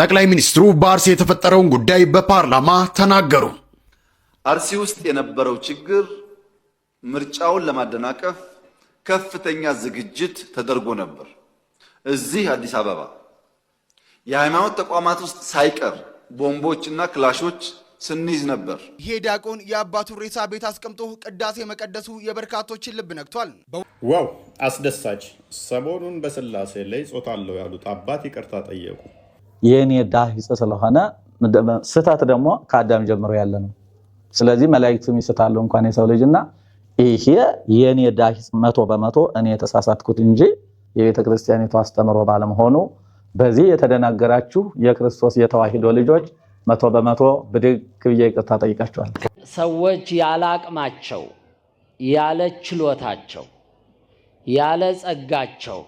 ጠቅላይ ሚኒስትሩ በአርሲ የተፈጠረውን ጉዳይ በፓርላማ ተናገሩ። አርሲ ውስጥ የነበረው ችግር ምርጫውን ለማደናቀፍ ከፍተኛ ዝግጅት ተደርጎ ነበር። እዚህ አዲስ አበባ የሃይማኖት ተቋማት ውስጥ ሳይቀር ቦምቦችና ክላሾች ስንይዝ ነበር። ይሄ ዲያቆን የአባቱ ሬሳ ቤት አስቀምጦ ቅዳሴ መቀደሱ የበርካቶችን ልብ ነክቷል። ዋው አስደሳች! ሰሞኑን በስላሴ ላይ ጾታ አለው ያሉት አባት ይቅርታ ጠየቁ። የኔ ዳሂጽ ስለሆነ ስህተት ደግሞ ከአዳም ጀምሮ ያለ ነው። ስለዚህ መላእክቱም ይስታሉ እንኳን የሰው ልጅና ይሄ የኔ ዳሂጽ 100% እኔ የተሳሳትኩት እንጂ የቤተ ክርስቲያኒቱ አስተምሮ ባለመሆኑ በዚህ የተደናገራችሁ የክርስቶስ የተዋሂዶ ልጆች 100% ብድግ ብዬ ይቅርታ ጠይቃቸዋለሁ። ሰዎች ያለ አቅማቸው፣ ያለ ችሎታቸው፣ ያለ ጸጋቸው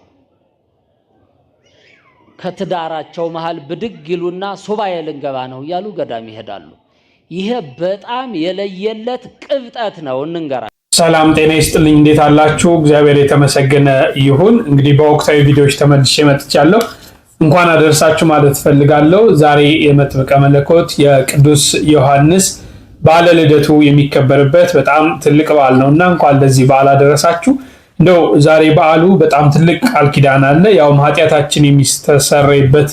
ከትዳራቸው መሃል ብድግ ይሉና ሱባኤ ልንገባ ነው እያሉ ገዳም ይሄዳሉ። ይሄ በጣም የለየለት ቅብጠት ነው። እንንገራ። ሰላም ጤና ይስጥልኝ። እንዴት አላችሁ? እግዚአብሔር የተመሰገነ ይሁን። እንግዲህ በወቅታዊ ቪዲዮዎች ተመልሼ መጥቻለሁ። እንኳን አደረሳችሁ ማለት ፈልጋለሁ። ዛሬ የመጥምቀ መለኮት የቅዱስ ዮሐንስ በዓለ ልደቱ የሚከበርበት በጣም ትልቅ በዓል ነውና እንኳን ለዚህ በዓል አደረሳችሁ። እንደው ዛሬ በዓሉ በጣም ትልቅ ቃል ኪዳን አለ። ያው ኃጢአታችን የሚስተሰረይበት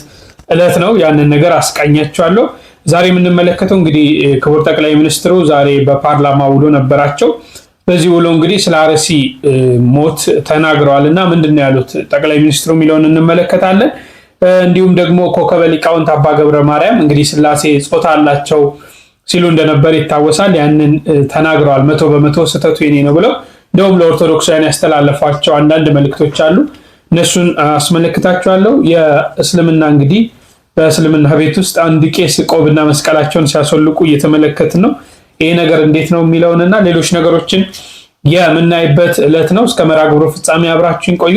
ዕለት ነው። ያንን ነገር አስቃኛችኋለሁ። ዛሬ የምንመለከተው እንግዲህ ክቡር ጠቅላይ ሚኒስትሩ ዛሬ በፓርላማ ውሎ ነበራቸው። በዚህ ውሎ እንግዲህ ስለ አርሲ ሞት ተናግረዋልና ምንድነው ያሉት ጠቅላይ ሚኒስትሩ የሚለውን እንመለከታለን። እንዲሁም ደግሞ ኮከበ ሊቃውንት አባ ገብረ ማርያም እንግዲህ ስላሴ ጾታ አላቸው ሲሉ እንደነበር ይታወሳል። ያንን ተናግረዋል። 100% ስህተቱ የኔ ነው ብለው እንደውም ለኦርቶዶክሳውያን ያስተላለፏቸው አንዳንድ መልእክቶች አሉ። እነሱን አስመለክታችኋለሁ። የእስልምና እንግዲህ በእስልምና ቤት ውስጥ አንድ ቄስ ቆብና መስቀላቸውን ሲያስወልቁ እየተመለከትን ነው። ይሄ ነገር እንዴት ነው የሚለውንና ሌሎች ነገሮችን የምናይበት ዕለት ነው። እስከ መርሃ ግብሩ ፍጻሜ አብራችሁን ቆዩ።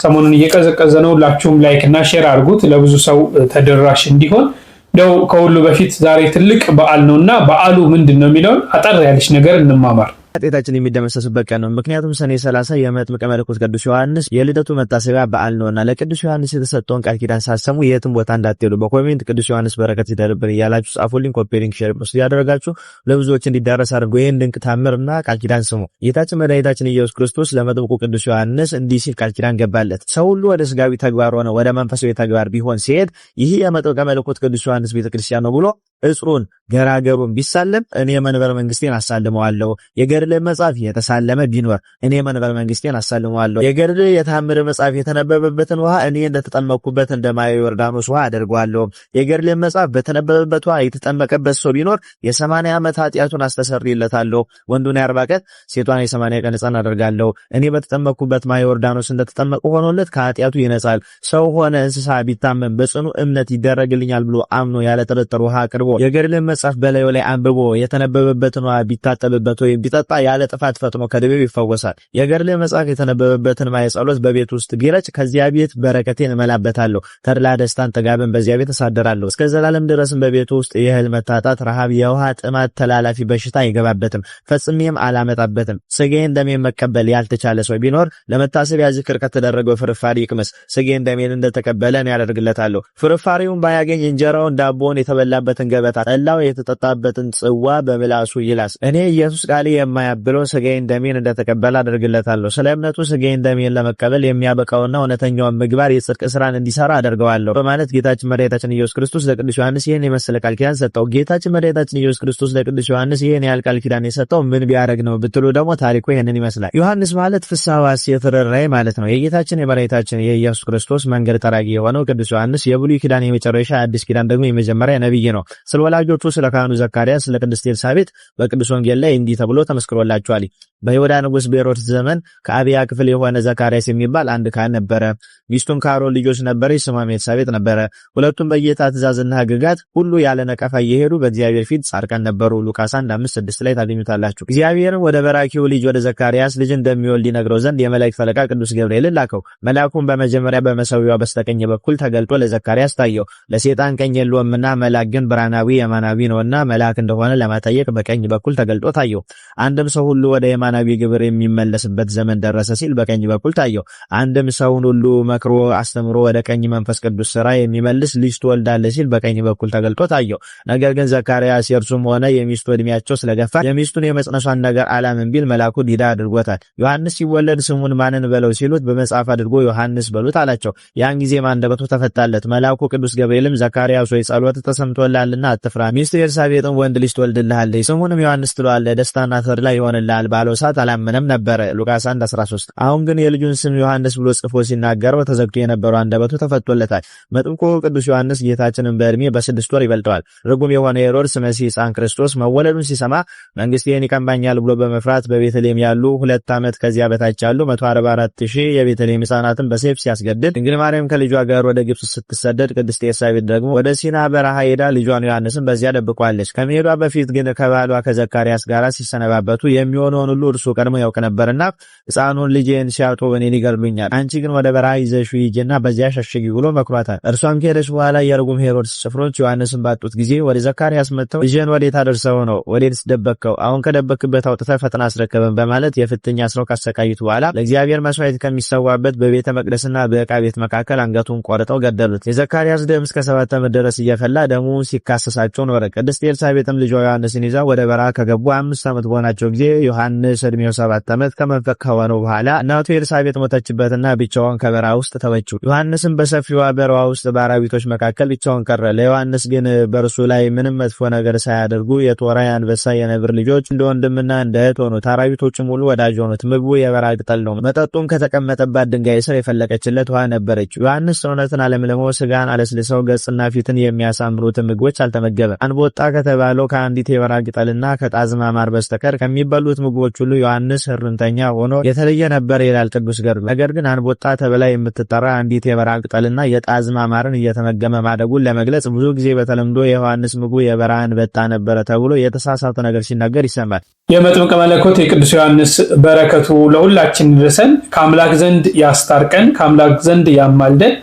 ሰሞኑን እየቀዘቀዘ ነው። ሁላችሁም ላይክ እና ሼር አድርጉት ለብዙ ሰው ተደራሽ እንዲሆን። እንደው ከሁሉ በፊት ዛሬ ትልቅ በዓል ነውና በዓሉ ምንድነው የሚለውን አጠር ያለች ነገር እንማማር። ኃጢአታችን የሚደመሰስበት ቀን ነው። ምክንያቱም ሰኔ 30 የመጥምቀ መለኮት ቅዱስ ዮሐንስ የልደቱ መታሰቢያ በዓል ነውና ለቅዱስ ዮሐንስ የተሰጠውን ቃል ኪዳን ሳሰሙ የትም ቦታ እንዳትሄዱ በኮሜንት ቅዱስ ዮሐንስ በረከት ይደርብን እያላችሁ ጻፉልኝ። ኮፒ ሊንክ ሼር ያደረጋችሁ ለብዙዎች እንዲዳረስ አድርጎ ይሄን ድንቅ ታምርና ቃል ኪዳን ስሙ። ጌታችን መድኃኒታችን ኢየሱስ ክርስቶስ ለመጥምቁ ቅዱስ ዮሐንስ እንዲህ ሲል ቃል ኪዳን ገባለት። ሰው ሁሉ ወደ ስጋዊ ተግባር ሆነ ወደ መንፈሳዊ ተግባር ቢሆን ሲሄድ ይህ የመጥምቀ መለኮት ቅዱስ ዮሐንስ ቤተክርስቲያን ነው ብሎ እጽሩን ገራገሩን ቢሳለም እኔ መንበር መንግስቴን አሳልመዋለሁ። የገድል መጽሐፍ የተሳለመ ቢኖር እኔ መንበር መንግስቴን አሳልመዋለሁ። የገድል የታምር መጽሐፍ የተነበበበትን ውሃ እኔ እንደተጠመቅኩበት እንደ ማየ ዮርዳኖስ ውሃ አደርገዋለሁ። የገድል መጽሐፍ በተነበበበት ውሃ የተጠመቀበት ሰው ቢኖር የ80 ዓመት ኃጢአቱን አስተሰርይለታለሁ። ወንዱን የ40 ቀን ሴቷን የ80 ቀን ሕፃን አደርጋለሁ። እኔ በተጠመቅኩበት ማየ ዮርዳኖስ እንደተጠመቁ ሆኖለት ከኃጢአቱ ይነጻል። ሰው ሆነ እንስሳ ቢታመም በጽኑ እምነት ይደረግልኛል ብሎ አምኖ ያለ ጥርጥር ውሃ አቅርቦ የገድልን መጽሐፍ በላዩ ላይ አንብቦ የተነበበበትን ውሃ ቢታጠብበት ወይም ቢጠጣ ያለ ጥፋት ፈጥኖ ከደዌው ይፈወሳል። የገድልን መጽሐፍ የተነበበበትን ማየ ጸሎት በቤት ውስጥ ቢረጭ ከዚያ ቤት በረከቴን እመላበታለሁ። ተድላ ደስታን ጥጋብን በዚያ ቤት አሳደራለሁ። እስከ ዘላለም ድረስም በቤቱ ውስጥ የእህል መታጣት፣ ረሃብ፣ የውሃ ጥማት፣ ተላላፊ በሽታ አይገባበትም። ፈጽሜም አላመጣበትም። ስጋዬን ደሜን መቀበል ያልተቻለ ሰው ቢኖር ለመታሰቢያ ዝክር ከተደረገው ፍርፋሪ ይቅመስ። ስጋዬን ደሜን እንደተቀበለ እኔ ያደርግለታለሁ። ፍርፋሪውን ባያገኝ እንጀራውን ዳቦውን የተበላበትን ገበታ ጠላው የተጠጣበትን ጽዋ በምላሱ ይላስ። እኔ ኢየሱስ ቃሌ የማያብለው ስጋዬን ደሜን እንደተቀበለ አደርግለታለሁ። ስለ እምነቱ ስጋዬን ደሜን ለመቀበል የሚያበቃውና እውነተኛውን ምግባር የጽድቅ ስራን እንዲሰራ አደርገዋለሁ በማለት ጌታችን መድኃኒታችን ኢየሱስ ክርስቶስ ለቅዱስ ዮሐንስ ይህን የመሰለ ቃል ኪዳን ሰጠው። ጌታችን መድኃኒታችን ኢየሱስ ክርስቶስ ለቅዱስ ዮሐንስ ይህን ያህል ቃል ኪዳን የሰጠው ምን ቢያደርግ ነው ብትሉ ደግሞ ታሪኩ ይህንን ይመስላል። ዮሐንስ ማለት ፍስሐ ሐሴት ርኅራኄ ማለት ነው። የጌታችን የመድኃኒታችን የኢየሱስ ክርስቶስ መንገድ ጠራጊ የሆነው ቅዱስ ዮሐንስ የብሉይ ኪዳን የመጨረሻ አዲስ ኪዳን ደግሞ የመጀመሪያ ነብይ ነው። ስለ ወላጆቹ ስለ ካህኑ ዘካርያስ ስለ ቅድስት ኤልሳቤጥ በቅዱስ ወንጌል ላይ እንዲህ ተብሎ ተመስክሮላቸዋል። በይሁዳ ንጉስ በሄሮድስ ዘመን ከአብያ ክፍል የሆነ ዘካርያስ የሚባል አንድ ካህን ነበረ። ሚስቱም ከአሮን ልጆች ነበረች፣ ስሟም ኤልሳቤጥ ነበረ። ሁለቱም በጌታ ትእዛዝና ሕግጋት ሁሉ ያለ ነቀፋ እየሄዱ በእግዚአብሔር ፊት ጻድቃን ነበሩ። ሉቃስ 1:5-6 ላይ ታገኙታላችሁ። እግዚአብሔርም ወደ በራኪው ልጅ ወደ ዘካርያስ ልጅ እንደሚወልድ ይነግረው ዘንድ የመላእክት አለቃ ቅዱስ ገብርኤልን ላከው። መልአኩም በመጀመሪያ በመሠዊያው በስተቀኝ በኩል ተገልጦ ለዘካርያስ ታየው። ለሰይጣን ቀኝ የለውምና መልአክ ግን ብርሃነ የማናዊ ነውና መልአክ እንደሆነ ለማጠየቅ በቀኝ በኩል ተገልጦ ታየው። አንድም ሰው ሁሉ ወደ የማናዊ ግብር የሚመለስበት ዘመን ደረሰ ሲል በቀኝ በኩል ታየው። አንድም ሰውን ሁሉ መክሮ አስተምሮ ወደ ቀኝ መንፈስ ቅዱስ ስራ የሚመልስ ልጅ ትወልዳለህ ሲል በቀኝ በኩል ተገልጦ ታየው። ነገር ግን ዘካርያስ የእርሱም ሆነ የሚስቱ እድሜያቸው ስለገፋ የሚስቱን የመጽነሷን ነገር አላምን ቢል መልአኩ ዲዳ አድርጎታል። ዮሐንስ ሲወለድ ስሙን ማንን በለው ሲሉት በመጽሐፍ አድርጎ ዮሐንስ በሉት አላቸው። ያን ጊዜ አንደበቱ ተፈታለት። መልአኩ ቅዱስ ገብርኤልም ዘካርያስ ሆይ ጸሎት ተሰምቶልሃልና አትፍራ፣ ሚስት ኤልሳቤጥም ወንድ ልጅ ትወልድልሃለች፣ ስሙንም ዮሐንስ ትለዋለህ፣ ደስታና ተድላ ይሆንልሃል ባለው ሰዓት አላመነም ነበረ። ሉቃስ 1:13። አሁን ግን የልጁን ስም ዮሐንስ ብሎ ጽፎ ሲናገረው ተዘግቶ የነበረው አንደበቱ ተፈቶለታል። መጥምቁ ቅዱስ ዮሐንስ ጌታችንን በእድሜ በ6 ወር ይበልጠዋል። ርጉም የሆነ ሄሮድስ መሲሕ ሕፃን ክርስቶስ መወለዱን ሲሰማ መንግስቴን ይቀማኛል ብሎ በመፍራት በቤተልሔም ያሉ 2 ዓመት ከዚያ በታች ያሉ 144,000 የቤተልሔም ሕፃናትን በሰይፍ ሲያስገድድ ድንግል ማርያም ከልጇ ጋር ወደ ግብጽ ስትሰደድ ቅድስት ኤልሳቤጥ ደግሞ ወደ ሲና በረሃ ሄዳ ልጇን ዮሐንስን በዚያ ደብቋለች። ከመሄዷ በፊት ግን ከባሏ ከዘካርያስ ጋር ሲሰነባበቱ የሚሆነውን ሁሉ እርሱ ቀድሞ ያውቅ ነበርና ሕፃኑን ልጄን ሲያጡ እኔን ይገድሉኛል፣ አንቺ ግን ወደ በረሃ ይዘሽው ሂጂና በዚያ ሸሽጊ ብሎ መክሯታል። እርሷም ከሄደች በኋላ የርጉም ሄሮድስ ጭፍሮች ዮሐንስን ባጡት ጊዜ ወደ ዘካርያስ መጥተው ልጄን ወዴት አደርሰው ነው? ወዴትስ ደበቅከው? አሁን ከደበክበት አውጥተህ ፈጥና አስረከበን በማለት የፍትኛ አስረው ካሰቃዩት በኋላ ለእግዚአብሔር መስዋዕት ከሚሰዋበት በቤተ መቅደስና በዕቃ ቤት መካከል አንገቱን ቆርጠው ገደሉት። የዘካርያስ ደም እስከ 7 ዓመት ድረስ እየፈላ ደሙ ሲካሰሳቸው ኖረ። ቅድስት ኤልሳቤጥም ልጇ ዮሐንስን ይዛ ወደ በረሃ ከገቡ 5 ዓመት በሆናቸው ጊዜ ዮሐንስ እድሜው 7 ዓመት ከመንፈቅ ከሆነው በኋላ እናቱ ኤልሳቤጥ ሞተችበትና ብቻውን ከበረሃ ውስጥ ተወችው። ዮሐንስም በሰፊዋ በረሃ ውስጥ በአራዊቶች መካከል ብቻውን ቀረ። ለዮሐንስ ግን በእርሱ ላይ ምንም መጥፎ ነገር ሳያደርጉ የቶራ የአንበሳ የነብር ልጆች እንደ ወንድምና እንደ እህት ሆኑት። አራዊቶችም ሁሉ ወዳጅ ሆኑት። ምግቡ የበረሃ ቅጠል ነው። መጠጡም ከተቀመጠባት ድንጋይ ስር የፈለቀችለት ውሃ ነበረች። ዮሐንስ ሰውነትን አለምልሞ ስጋን አለስልሰው ገጽና ፊትን የሚያሳምሩትን ምግቦች አልተመገበም። አንቦጣ ከተባለው ከአንዲት የበረሃ ቅጠልና ከጣዝማ ማር በስተቀር ከሚበሉት ምግቦች ሁሉ ዮሐንስ ህርምተኛ ሆኖ የተለየ ነበር ይላል ቅዱስ ገድሉ። ነገር ግን አንቦጣ ተብላ የምትጠራ አንዲት የበረሃ ቅጠልና የጣዝማ ማርን እየተመገመ ማደጉን ለመግለጽ ብዙ ጊዜ በተለምዶ የዮሐንስ ምግቡ የበረሃ አንበጣ ነበረ ተብሎ የተሳሳተ ነገር ሲናገር ይሰማል። የመጥምቀ መለኮት የቅዱስ ዮሐንስ በረከቱ ለሁላችን ይድረሰን፣ ከአምላክ ዘንድ ያስታርቀን፣ ከአምላክ ዘንድ ያማልደን።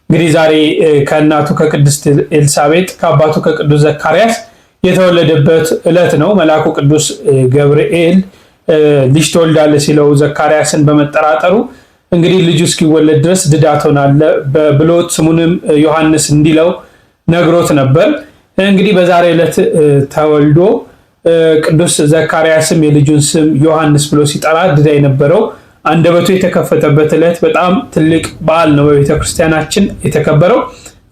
እንግዲህ ዛሬ ከእናቱ ከቅድስት ኤልሳቤጥ ከአባቱ ከቅዱስ ዘካርያስ የተወለደበት ዕለት ነው። መልአኩ ቅዱስ ገብርኤል ልጅ ትወልዳለህ ሲለው ዘካርያስን በመጠራጠሩ እንግዲህ ልጁ እስኪወለድ ድረስ ድዳ ትሆናለህ ብሎት ስሙንም ዮሐንስ እንዲለው ነግሮት ነበር። እንግዲህ በዛሬ ዕለት ተወልዶ ቅዱስ ዘካርያስም የልጁን ስም ዮሐንስ ብሎ ሲጠራ ድዳ የነበረው አንደበቱ የተከፈተበት ዕለት በጣም ትልቅ በዓል ነው በቤተክርስቲያናችን የተከበረው።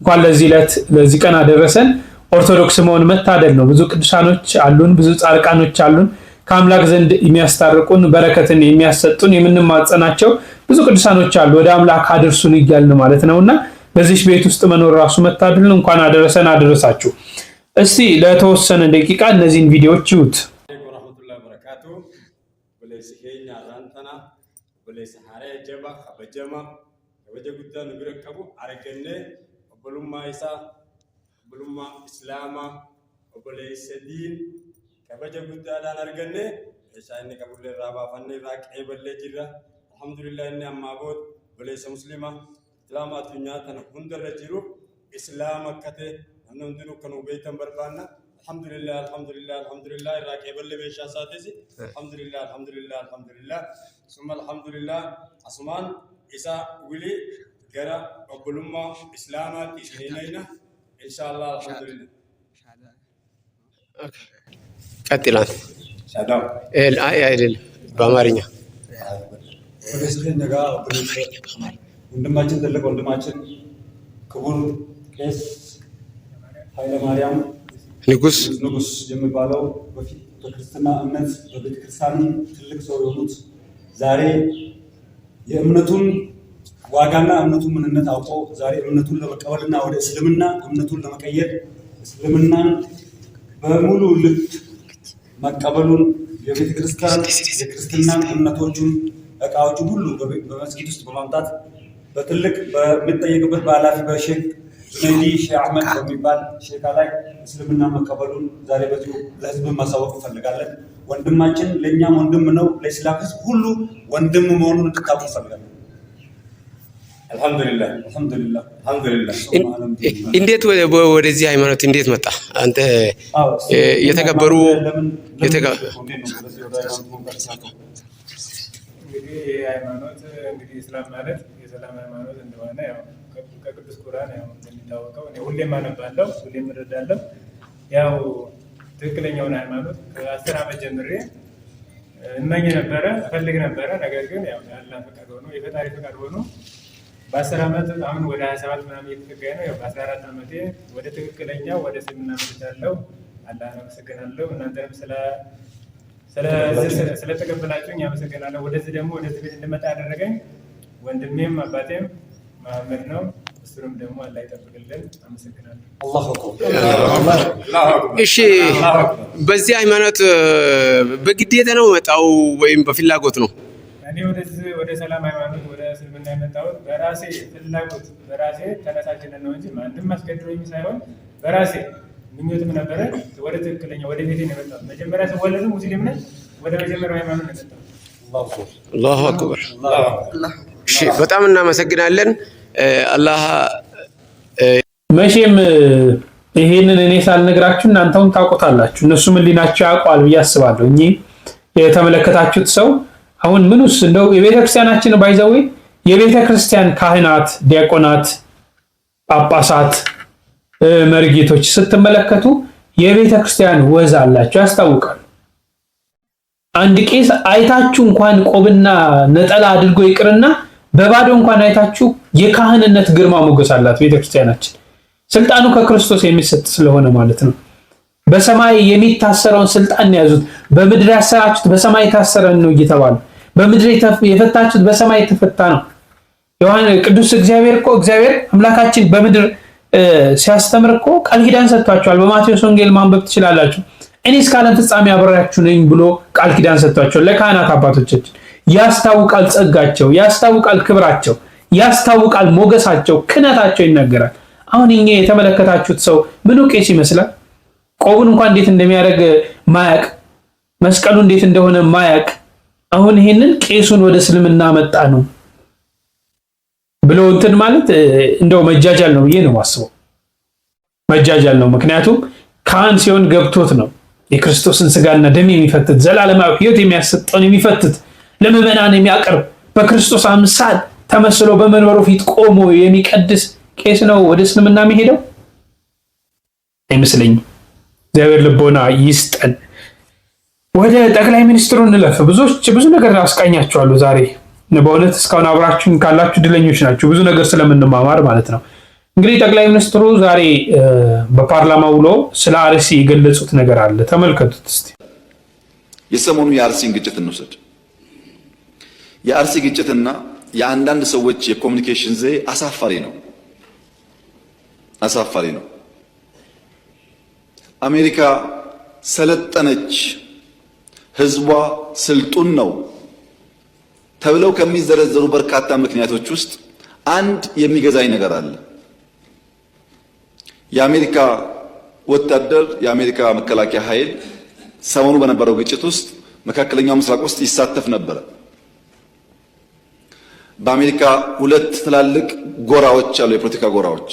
እንኳን ለዚህ ዕለት ለዚህ ቀን አደረሰን። ኦርቶዶክስ መሆን መታደል ነው። ብዙ ቅዱሳኖች አሉን፣ ብዙ ጻድቃኖች አሉን፣ ከአምላክ ዘንድ የሚያስታርቁን በረከትን የሚያሰጡን የምንማጸናቸው ብዙ ቅዱሳኖች አሉ። ወደ አምላክ አድርሱን እያልን ማለት ነውና በዚህ ቤት ውስጥ መኖር ራሱ መታደል ነው። እንኳን አደረሰን አደረሳችሁ። እስቲ ለተወሰነ ደቂቃ እነዚህን ቪዲዮዎች ይዩት። kabaja guddaadhaan arganne meeshaa inni qabullee irraa baafannee irraa qeeballee jirra. Alhamdulillah inni ammaa booda obboleessa muslimaa islaama addunyaa tana hundarra jiru islaama akka ta'e namni hundinuu kan beektan barbaanna. Alhamdulillah alhamdulillah alhamdulillah irraa qeeballee meeshaa isaatis alhamdulillah alhamdulillah alhamdulillah summa alhamdulillah asumaan isa wili gara obbolummaa islaamaatti isheenayna inshallah alhamdulillah. ቀጥላል አይደል በአማርኛ ወንድማችን ትልቅ ወንድማችን ክቡር ቄስ ኃይለ ማርያም ንጉስ የሚባለው በፊት በክርስትና እምነት በቤተክርስቲያን ትልቅ ሰው የሆኑት ዛሬ የእምነቱን ዋጋና እምነቱን ምንነት አውቀው ዛሬ እምነቱን ለመቀበልና ወደ እስልምና እምነቱን ለመቀየር እስልምናን በሙሉ ልብ መቀበሉን የቤተክርስቲያን የክርስትና እምነቶቹን እቃዎቹን ሁሉ በመስጊድ ውስጥ በማምጣት በትልቅ በሚጠየቅበት በኃላፊ በሼክ ጁነይዲ ሼህ አህመድ በሚባል ሼካ ላይ እስልምና መቀበሉን ዛሬ በዚሁ ለህዝብ ማሳወቅ እንፈልጋለን። ወንድማችን ለእኛም ወንድም ነው፣ ለኢስላም ህዝብ ሁሉ ወንድም መሆኑን እንድታውቁ እንፈልጋለን። አልহামዱሊላህ እንዴት ወደዚህ ሃይማኖት እንዴት መጣ? አንተ የተከበሩ ሃይማኖት እንግዲህ እስላም ማለት የሰላም ሃይማኖት እንደሆነ ያው ከቅዱስ ቁርአን ያው እንደሚታወቀው እኔ ሁሌም አነባለሁ፣ ሁሌም እረዳለሁ። ያው ትክክለኛውን ሃይማኖት ከ10 ዓመት ጀምሬ እመኝ ነበረ፣ እፈልግ ነበረ። ነገር ግን ያው ያለ ፈቃድ ሆኖ የፈጣሪ ፈቃድ ሆኖ በ10 ዓመት አሁን ወደ 27 ምናምን እየተጠጋኝ ነው። ያው በ14 ዓመቴ ወደ ትክክለኛው ወደ እስልምና መጥቻለሁ። አላህን አመሰግናለሁ። እናንተንም ስለተቀበላችሁኝ አመሰግናለሁ። ወደዚህ ደግሞ ወደዚህ ቤት እንድመጣ ያደረገኝ ወንድሜም አባቴም መሐመድ ነው። እሱንም ደግሞ አላህ ይጠብቅልን። አመሰግናለሁ። እሺ፣ በዚህ ሃይማኖት በግዴታ ነው መጣው ወይም በፍላጎት ነው? እኔ ወደዚህ ወደ ሰላም ሃይማኖት ወደ እስልምና የመጣሁት በራሴ ፍላጎት በራሴ ተነሳሽነት ነው እንጂ ማንም አስገድዶኝ ሳይሆን በራሴ ምኞትም ነበረ። ወደ ትክክለኛ ወደ ቤቴ ነው የመጣሁት። መጀመሪያ ስወለድ ሙስሊም ነኝ። ወደ መጀመሪያው ሃይማኖት ነው የመጣሁት። አላሁ አክበር። እሺ፣ በጣም እናመሰግናለን። አላህ መቼም ይሄንን እኔ ሳልነግራችሁ እናንተም ታውቁታላችሁ። እነሱም ህሊናቸው ያውቃል ብዬ አስባለሁ። እኚህ የተመለከታችሁት ሰው አሁን ምንስ እንደው የቤተክርስቲያናችን ባይዘው የቤተክርስቲያን ካህናት፣ ዲያቆናት፣ ጳጳሳት፣ መርጌቶች ስትመለከቱ የቤተክርስቲያን ወዝ አላቸው፣ ያስታውቃል። አንድ ቄስ አይታችሁ እንኳን ቆብና ነጠላ አድርጎ ይቅርና በባዶ እንኳን አይታችሁ የካህንነት ግርማ ሞገስ አላት ቤተክርስቲያናችን። ስልጣኑ ከክርስቶስ የሚሰጥ ስለሆነ ማለት ነው። በሰማይ የሚታሰረውን ስልጣን ያዙት፣ በምድር ያሰራችሁት በሰማይ የታሰረ ነው እየተባለ በምድር የፈታችሁት በሰማይ የተፈታ ነው። ቅዱስ እግዚአብሔር አምላካችን በምድር ሲያስተምር እኮ ቃል ኪዳን ሰጥቷቸዋል። በማቴዎስ ወንጌል ማንበብ ትችላላችሁ። እኔ እስከ ዓለም ፍጻሜ አብሬያችሁ ነኝ ብሎ ቃል ኪዳን ሰጥቷቸዋል ለካህናት አባቶቻችን። ያስታውቃል ጸጋቸው፣ ያስታውቃል ክብራቸው፣ ያስታውቃል ሞገሳቸው፣ ክህነታቸው ይናገራል። አሁን እኛ የተመለከታችሁት ሰው ምኑ ቄስ ይመስላል? ቆቡን እንኳን እንዴት እንደሚያደርግ ማያቅ፣ መስቀሉ እንዴት እንደሆነ ማያቅ። አሁን ይሄንን ቄሱን ወደ እስልምና መጣ ነው ብሎ እንትን ማለት እንደው መጃጃል ነው ብዬ ነው የማስበው። መጃጃል ነው። ምክንያቱም ካህን ሲሆን ገብቶት ነው የክርስቶስን ስጋና ደም የሚፈትት ዘላለማዊ ሕይወት የሚያሰጠውን የሚፈትት ለምዕመናን የሚያቀርብ በክርስቶስ አምሳል ተመስሎ በመንበሩ ፊት ቆሞ የሚቀድስ ቄስ ነው ወደ እስልምና የሚሄደው አይመስለኝም። እግዚአብሔር ልቦና ይስጠን። ወደ ጠቅላይ ሚኒስትሩ እንለፍ። ብዙ ነገር አስቃኛቸዋለሁ ዛሬ። በእውነት እስካሁን አብራችሁን ካላችሁ ድለኞች ናችሁ፣ ብዙ ነገር ስለምንማማር ማለት ነው። እንግዲህ ጠቅላይ ሚኒስትሩ ዛሬ በፓርላማ ውሎ ስለ አርሲ የገለጹት ነገር አለ። ተመልከቱት እስቲ። የሰሞኑ የአርሲን ግጭት እንውሰድ። የአርሲ ግጭትና የአንዳንድ ሰዎች የኮሙኒኬሽን ዘዬ አሳፋሪ ነው። አሜሪካ ሰለጠነች፣ ህዝቧ ስልጡን ነው ተብለው ከሚዘረዘሩ በርካታ ምክንያቶች ውስጥ አንድ የሚገዛኝ ነገር አለ። የአሜሪካ ወታደር፣ የአሜሪካ መከላከያ ኃይል ሰሞኑ በነበረው ግጭት ውስጥ መካከለኛው ምስራቅ ውስጥ ይሳተፍ ነበረ። በአሜሪካ ሁለት ትላልቅ ጎራዎች አሉ፣ የፖለቲካ ጎራዎች።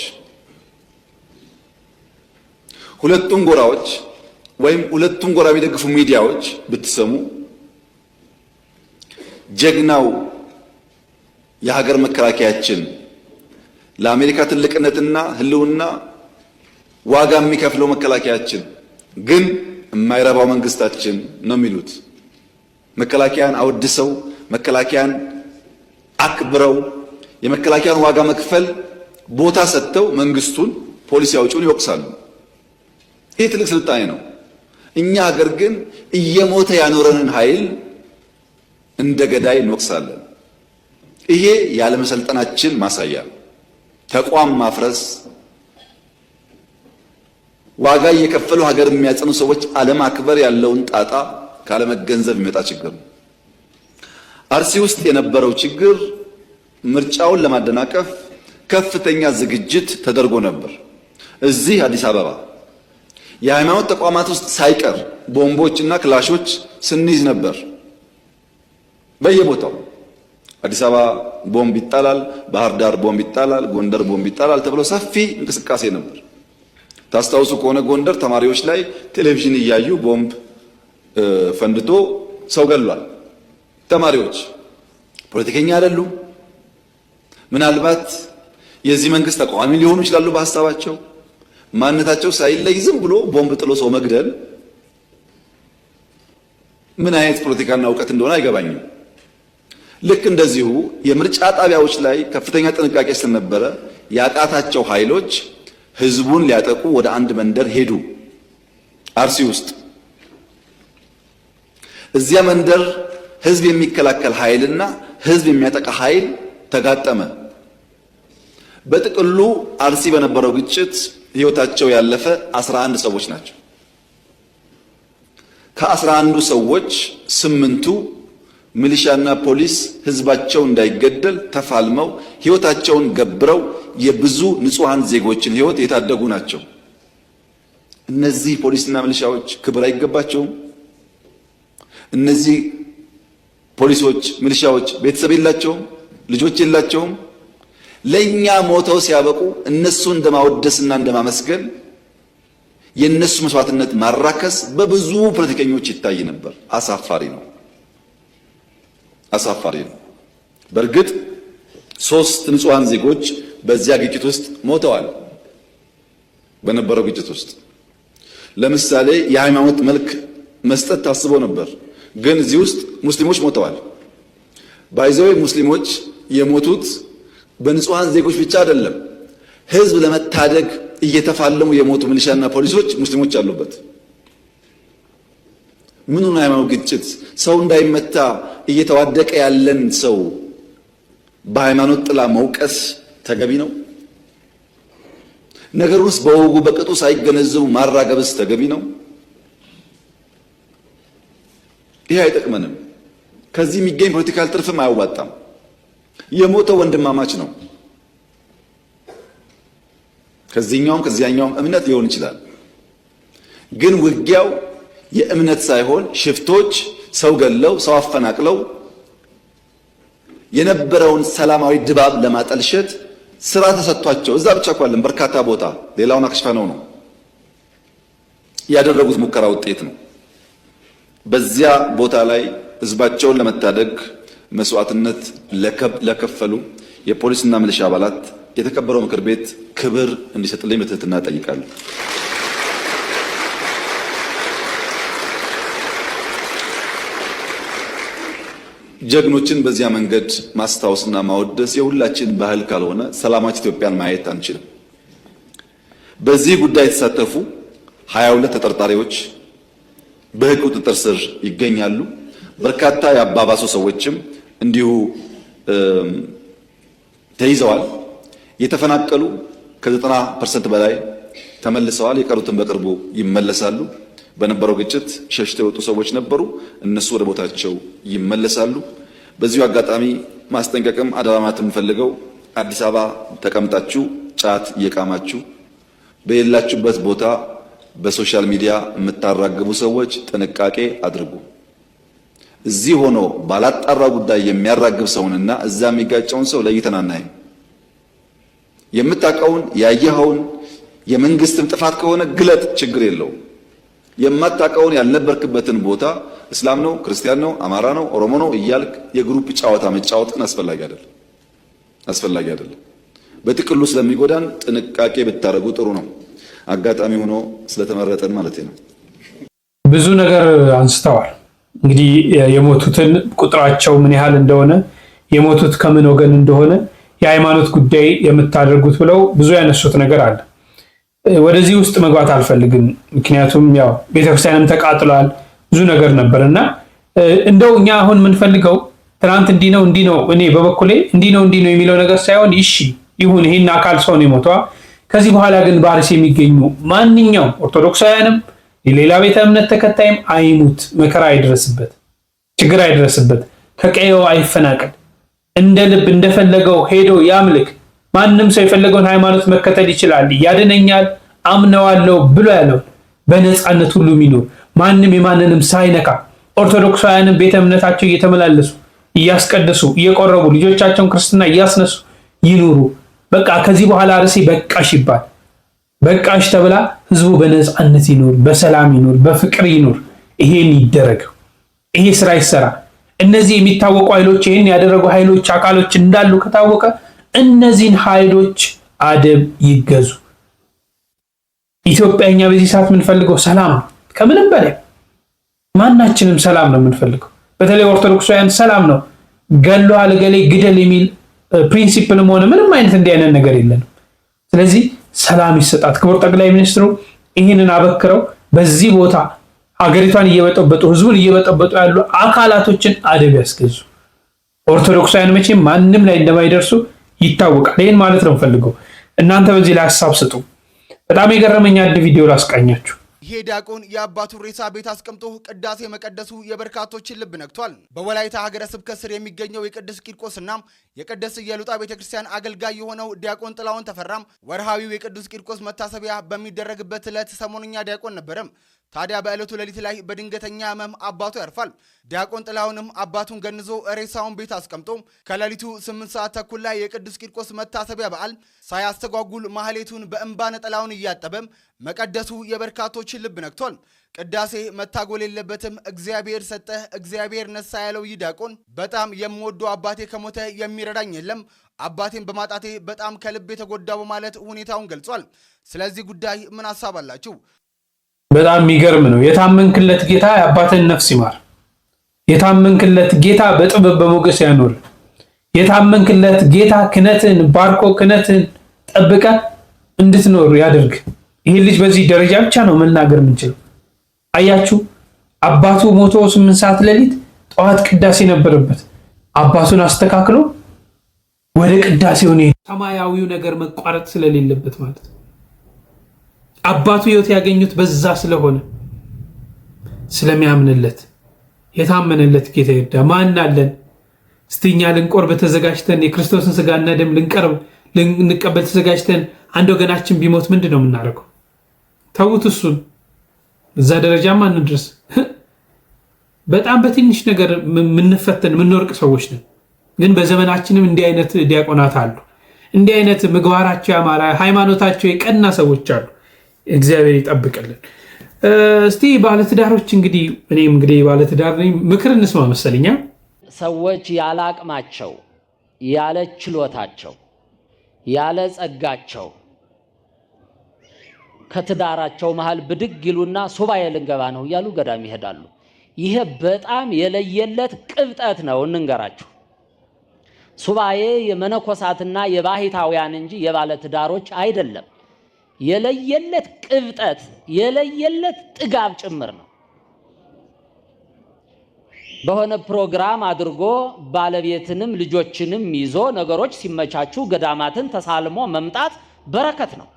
ሁለቱም ጎራዎች ወይም ሁለቱም ጎራ የሚደግፉ ሚዲያዎች ብትሰሙ ጀግናው የሀገር መከላከያችን ለአሜሪካ ትልቅነትና ህልውና ዋጋ የሚከፍለው መከላከያችን ግን የማይረባው መንግስታችን ነው የሚሉት። መከላከያን አወድሰው መከላከያን አክብረው የመከላከያን ዋጋ መክፈል ቦታ ሰጥተው መንግስቱን ፖሊሲ አውጪውን ይወቅሳሉ። ይህ ትልቅ ስልጣኔ ነው። እኛ ሀገር ግን እየሞተ ያኖረንን ኃይል እንደ ገዳይ እንወቅሳለን። ይሄ ያለመሰልጠናችን ማሳያ ነው። ተቋም ማፍረስ፣ ዋጋ እየከፈሉ ሀገር የሚያጸኑ ሰዎች አለማክበር ያለውን ጣጣ ካለመገንዘብ የሚመጣ ችግር ነው። አርሲ ውስጥ የነበረው ችግር ምርጫውን ለማደናቀፍ ከፍተኛ ዝግጅት ተደርጎ ነበር። እዚህ አዲስ አበባ የሃይማኖት ተቋማት ውስጥ ሳይቀር ቦምቦችና ክላሾች ስንይዝ ነበር። በየቦታው አዲስ አበባ ቦምብ ይጣላል፣ ባህር ዳር ቦምብ ይጣላል፣ ጎንደር ቦምብ ይጣላል ተብሎ ሰፊ እንቅስቃሴ ነበር። ታስታውሱ ከሆነ ጎንደር ተማሪዎች ላይ ቴሌቪዥን እያዩ ቦምብ ፈንድቶ ሰው ገሏል። ተማሪዎች ፖለቲከኛ አይደሉም። ምናልባት የዚህ መንግስት ተቃዋሚ ሊሆኑ ይችላሉ በሐሳባቸው። ማንነታቸው ሳይለይ ዝም ብሎ ቦምብ ጥሎ ሰው መግደል ምን አይነት ፖለቲካና እውቀት እንደሆነ አይገባኝም። ልክ እንደዚሁ የምርጫ ጣቢያዎች ላይ ከፍተኛ ጥንቃቄ ስለነበረ ያቃታቸው ኃይሎች ህዝቡን ሊያጠቁ ወደ አንድ መንደር ሄዱ። አርሲ ውስጥ እዚያ መንደር ህዝብ የሚከላከል ኃይልና ህዝብ የሚያጠቃ ኃይል ተጋጠመ። በጥቅሉ አርሲ በነበረው ግጭት ህይወታቸው ያለፈ 11 ሰዎች ናቸው። ከ11 ሰዎች 8ቱ ሚሊሻና ፖሊስ ህዝባቸው እንዳይገደል ተፋልመው ህይወታቸውን ገብረው የብዙ ንጹሃን ዜጎችን ህይወት የታደጉ ናቸው። እነዚህ ፖሊስና ሚሊሻዎች ክብር አይገባቸውም? እነዚህ ፖሊሶች፣ ሚሊሻዎች ቤተሰብ የላቸውም? ልጆች የላቸውም? ለኛ ሞተው ሲያበቁ እነሱን እንደማወደስና እንደማመስገን የነሱ መስዋዕትነት ማራከስ በብዙ ፖለቲከኞች ይታይ ነበር። አሳፋሪ ነው፣ አሳፋሪ ነው። በእርግጥ 3 ንጹሃን ዜጎች በዚያ ግጭት ውስጥ ሞተዋል። በነበረው ግጭት ውስጥ ለምሳሌ የሃይማኖት መልክ መስጠት ታስቦ ነበር፣ ግን እዚህ ውስጥ ሙስሊሞች ሞተዋል። ባይዘው ሙስሊሞች የሞቱት በንጹሃን ዜጎች ብቻ አይደለም። ህዝብ ለመታደግ እየተፋለሙ የሞቱ ሚሊሻና ፖሊሶች ሙስሊሞች አሉበት። ምኑን ሃይማኖት ግጭት? ሰው እንዳይመታ እየተዋደቀ ያለን ሰው በሃይማኖት ጥላ መውቀስ ተገቢ ነው? ነገሩንስ በወጉ በቅጡ ሳይገነዘቡ ማራገብስ ተገቢ ነው? ይሄ አይጠቅመንም። ከዚህ የሚገኝ ፖለቲካል ትርፍም አያዋጣም። የሞተው ወንድማማች ነው። ከዚህኛውም ከዚያኛውም እምነት ሊሆን ይችላል። ግን ውጊያው የእምነት ሳይሆን ሽፍቶች ሰው ገለው ሰው አፈናቅለው የነበረውን ሰላማዊ ድባብ ለማጠልሸት ስራ ተሰጥቷቸው እዛ ብቻ እንኳን በርካታ ቦታ ሌላውን አክሽፈነው ነው ያደረጉት ሙከራ ውጤት ነው። በዚያ ቦታ ላይ ህዝባቸውን ለመታደግ መስዋዕትነት ለከፈሉ የፖሊስና ሚሊሻ አባላት የተከበረው ምክር ቤት ክብር እንዲሰጥልኝ በትህትና እጠይቃለሁ። ጀግኖችን በዚያ መንገድ ማስታወስና ማወደስ የሁላችን ባህል ካልሆነ ሰላማዊት ኢትዮጵያን ማየት አንችልም። በዚህ ጉዳይ የተሳተፉ 22 ተጠርጣሪዎች በህግ ቁጥጥር ስር ይገኛሉ። በርካታ የአባባሱ ሰዎችም እንዲሁ ተይዘዋል። የተፈናቀሉ ከ90% በላይ ተመልሰዋል። የቀሩትን በቅርቡ ይመለሳሉ። በነበረው ግጭት ሸሽተው የወጡ ሰዎች ነበሩ። እነሱ ወደ ቦታቸው ይመለሳሉ። በዚሁ አጋጣሚ ማስጠንቀቅም አደራማት የምፈልገው አዲስ አበባ ተቀምጣችሁ ጫት እየቃማችሁ በሌላችሁበት ቦታ በሶሻል ሚዲያ የምታራግቡ ሰዎች ጥንቃቄ አድርጉ። እዚህ ሆኖ ባላጣራ ጉዳይ የሚያራግብ ሰውንና እዛ የሚጋጨውን ሰው ለይተን አናይም። የምታውቀውን ያየኸውን የመንግስትም ጥፋት ከሆነ ግለጥ፣ ችግር የለውም። የማታውቀውን ያልነበርክበትን ቦታ እስላም ነው፣ ክርስቲያን ነው፣ አማራ ነው፣ ኦሮሞ ነው እያልክ የግሩፕ ጨዋታ መጫወት ግን አስፈላጊ አይደለም። በጥቅሉ ስለሚጎዳን ጥንቃቄ ብታደርጉ ጥሩ ነው። አጋጣሚ ሆኖ ስለተመረጠን ማለት ነው። ብዙ ነገር አንስተዋል። እንግዲህ የሞቱትን ቁጥራቸው ምን ያህል እንደሆነ፣ የሞቱት ከምን ወገን እንደሆነ፣ የሃይማኖት ጉዳይ የምታደርጉት ብለው ብዙ ያነሱት ነገር አለ። ወደዚህ ውስጥ መግባት አልፈልግም። ምክንያቱም ያው ቤተክርስቲያንም ተቃጥሏል፣ ብዙ ነገር ነበር እና እንደው እኛ አሁን የምንፈልገው ትናንት እንዲህ ነው እኔ በበኩሌ እንዲህ ነው የሚለው ነገር ሳይሆን እሺ ይሁን ይሄን አካል ሰው ነው የሞተው። ከዚህ በኋላ ግን በአርሲ የሚገኙ ማንኛውም ኦርቶዶክሳውያንም የሌላ ቤተ እምነት ተከታይም አይሙት፣ መከራ አይድረስበት፣ ችግር አይድረስበት፣ ከቀየው አይፈናቀል፣ እንደ ልብ እንደፈለገው ሄዶ ያምልክ። ማንም ሰው የፈለገውን ሃይማኖት መከተል ይችላል፣ ያድነኛል አምነዋለሁ ብሎ ያለው በነፃነት ሁሉ የሚኖር ማንም የማንንም ሳይነካ ኦርቶዶክሳውያንም ቤተ እምነታቸው እየተመላለሱ እያስቀደሱ እየቆረቡ ልጆቻቸውን ክርስትና እያስነሱ ይኑሩ። በቃ ከዚህ በኋላ አርሲ በቃሽ ይባል። በቃሽ ተብላ ህዝቡ በነፃነት ይኑር፣ በሰላም ይኑር፣ በፍቅር ይኑር። ይሄን ይደረግ፣ ይሄ ስራ ይሰራ። እነዚህ የሚታወቁ ኃይሎች ይሄን ያደረጉ ኃይሎች አካሎች እንዳሉ ከታወቀ እነዚህን ኃይሎች አደብ ይገዙ። ኢትዮጵያኛ በዚህ ሰዓት የምንፈልገው ሰላም ነው። ከምንም በላይ ማናችንም ሰላም ነው የምንፈልገው። በተለይ ኦርቶዶክሳውያን ሰላም ነው። ገለዋል ገሌ ግደል የሚል ፕሪንሲፕልም ሆነ ምንም አይነት እንዲህ አይነት ነገር የለንም። ስለዚህ ሰላም ይሰጣት። ክቡር ጠቅላይ ሚኒስትሩ ይህንን አበክረው በዚህ ቦታ ሀገሪቷን እየበጠበጡ ህዝቡን እየበጠበጡ ያሉ አካላቶችን አደብ ያስገዙ። ኦርቶዶክሳውያን መቼም ማንም ላይ እንደማይደርሱ ይታወቃል። ይህን ማለት ነው ፈልገው። እናንተ በዚህ ላይ ሀሳብ ስጡ። በጣም የገረመኝ አንድ ቪዲዮ ላስቃኛችሁ። ይሄ ዲያቆን የአባቱ ሬሳ ቤት አስቀምጦ ቅዳሴ መቀደሱ የበርካቶችን ልብ ነክቷል። በወላይታ ሀገረ ስብከት ስር የሚገኘው የቅዱስ ቂርቆስና የቅድስት ኢየሉጣ ቤተክርስቲያን አገልጋይ የሆነው ዲያቆን ጥላሁን ተፈራም ወርሃዊው የቅዱስ ቂርቆስ መታሰቢያ በሚደረግበት ዕለት ሰሞንኛ ዲያቆን ነበረም። ታዲያ በዕለቱ ሌሊት ላይ በድንገተኛ ህመም አባቱ ያርፋል። ዲያቆን ጥላሁንም አባቱን ገንዞ ሬሳውን ቤት አስቀምጦ ከሌሊቱ 8 ሰዓት ተኩል ላይ የቅዱስ ቂርቆስ መታሰቢያ በዓል ሳያስተጓጉል ማህሌቱን በእንባ ነጠላውን እያጠበም መቀደሱ የበርካቶችን ልብ ነክቷል። ቅዳሴ መታጎል የለበትም፣ እግዚአብሔር ሰጠህ እግዚአብሔር ነሳ ያለው ይህ ዲያቆን በጣም የምወደው አባቴ ከሞተ የሚረዳኝ የለም፣ አባቴን በማጣቴ በጣም ከልብ የተጎዳው በማለት ሁኔታውን ገልጿል። ስለዚህ ጉዳይ ምን ሐሳብ አላችሁ? በጣም የሚገርም ነው። የታመንክለት ጌታ የአባትን ነፍስ ይማር። የታመንክለት ጌታ በጥበብ በሞገስ ያኖር። የታመንክለት ጌታ ክነትን ባርኮ ክነትን ጠብቀ እንድትኖር ያደርግ። ይህ ልጅ በዚህ ደረጃ ብቻ ነው መናገር የምንችለው። አያችሁ፣ አባቱ ሞቶ 8 ሰዓት ሌሊት ጠዋት ቅዳሴ ነበረበት። አባቱን አስተካክሎ ወደ ቅዳሴው ነው። ሰማያዊው ነገር መቋረጥ ስለሌለበት ማለት ነው። አባቱ ህይወት ያገኙት በዛ ስለሆነ ስለሚያምንለት የታመነለት ጌታ ይርዳ። ማን አለን? እስቲኛ ልንቆርብ ተዘጋጅተን የክርስቶስን ስጋና ደም ልንቀበል ተዘጋጅተን አንድ ወገናችን ቢሞት ምንድን ነው የምናደርገው? ተውት እሱን። እዛ ደረጃማ እንድረስ። በጣም በትንሽ ነገር የምንፈተን የምንወርቅ ሰዎች ነን። ግን በዘመናችንም እንዲህ አይነት ዲያቆናት አሉ። እንዲህ አይነት ምግባራቸው ያማረ ሃይማኖታቸው የቀና ሰዎች አሉ። እግዚአብሔር ይጠብቅልን። እስቲ ባለትዳሮች እንግዲህ እኔም እንግዲህ ባለትዳር ነኝ፣ ምክር እንስማ መሰለኛ። ሰዎች ያለ አቅማቸው፣ ያለ ችሎታቸው፣ ያለ ጸጋቸው ከትዳራቸው መሃል ብድግ ይሉና ሱባኤ ልንገባ ነው እያሉ ገዳም ይሄዳሉ። ይሄ በጣም የለየለት ቅብጠት ነው። እንንገራችሁ፣ ሱባኤ የመነኮሳትና የባህታውያን እንጂ የባለትዳሮች አይደለም። የለየለት ቅብጠት የለየለት ጥጋብ ጭምር ነው። በሆነ ፕሮግራም አድርጎ ባለቤትንም ልጆችንም ይዞ ነገሮች ሲመቻቹ ገዳማትን ተሳልሞ መምጣት በረከት ነው።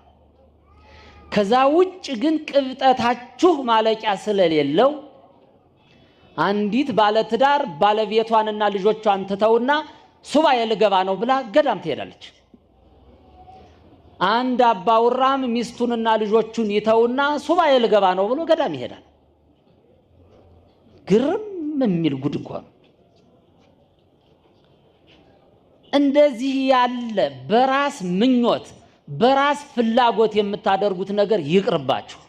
ከዛ ውጭ ግን ቅብጠታችሁ ማለቂያ ስለሌለው አንዲት ባለትዳር ባለቤቷንና ልጆቿን ትተውና ሱባኤ ልገባ ነው ብላ ገዳም ትሄዳለች። አንድ አባውራም ሚስቱንና ልጆቹን ይተውና ሱባኤ ልገባ ነው ብሎ ገዳም ይሄዳል። ግርም የሚል ጉድ እኮ ነው። እንደዚህ ያለ በራስ ምኞት በራስ ፍላጎት የምታደርጉት ነገር ይቅርባችሁ።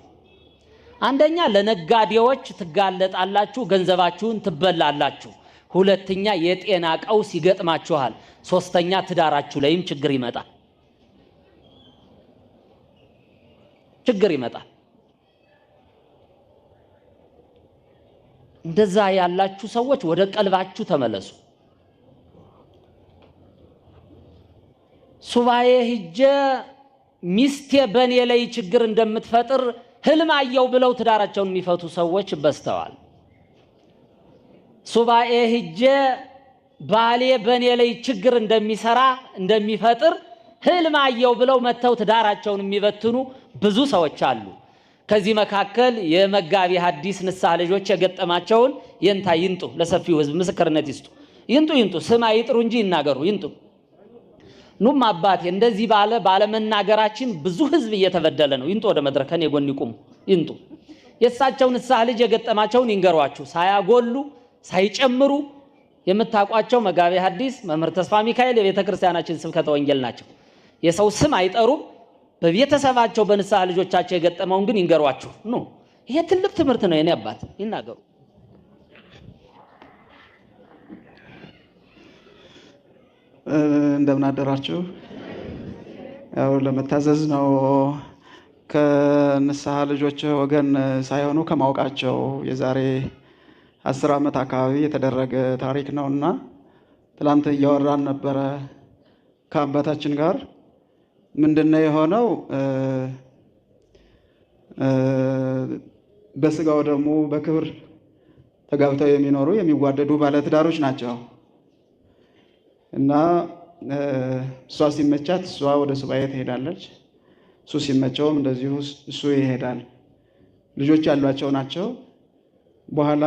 አንደኛ ለነጋዴዎች ትጋለጣላችሁ፣ ገንዘባችሁን ትበላላችሁ። ሁለተኛ የጤና ቀውስ ይገጥማችኋል። ሶስተኛ ትዳራችሁ ላይም ችግር ይመጣል። እንደዛ ያላችሁ ሰዎች ወደ ቀልባችሁ ተመለሱ። ሱባኤ ሂጄ ሚስቴ በኔ ላይ ችግር እንደምትፈጥር ህልም አየው ብለው ትዳራቸውን የሚፈቱ ሰዎች በስተዋል። ሱባኤ ሂጄ ባሌ በኔ ላይ ችግር እንደሚፈጥር ህልም አየው ብለው መተው ትዳራቸውን የሚበትኑ ብዙ ሰዎች አሉ። ከዚህ መካከል የመጋቢ ሐዲስ ንስሐ ልጆች የገጠማቸውን የንታ ይንጡ፣ ለሰፊው ህዝብ ምስክርነት ይስጡ። ይንጡ ስም አይጥሩ እንጂ ይናገሩ። ይንጡ ኑም አባቴ እንደዚህ ባለመናገራችን ብዙ ህዝብ እየተበደለ ነው። ይንጡ ወደ መድረክ ከኔ ጎን ይቁሙ። ይንጡ የእሳቸው ንስሐ ልጅ የገጠማቸውን ይንገሯችሁ። ሳያጎሉ ሳይጨምሩ የምታውቋቸው መጋቤ ሐዲስ መምህር ተስፋ ሚካኤል የቤተ ክርስቲያናችን ስብከተ ወንጌል ናቸው። የሰው ስም አይጠሩም። በቤተሰባቸው በንስሐ ልጆቻቸው የገጠመውን ግን ይንገሯችሁ ነው። ይሄ ትልቅ ትምህርት ነው። የኔ አባት ይናገሩ። እንደምን አደራችሁ። ያው ለመታዘዝ ነው። ከንስሐ ልጆች ወገን ሳይሆኑ ከማውቃቸው የዛሬ 10 ዓመት አካባቢ የተደረገ ታሪክ ነውና ትላንት እያወራን ነበረ ከአባታችን ጋር። ምንድነው የሆነው? በስጋው ደግሞ በክብር ተጋብተው የሚኖሩ የሚዋደዱ ባለትዳሮች ናቸው እና እሷ ሲመቻት እሷ ወደ ሱባኤ ትሄዳለች፣ እሱ ሲመቸውም እንደዚሁ እሱ ይሄዳል። ልጆች ያሏቸው ናቸው። በኋላ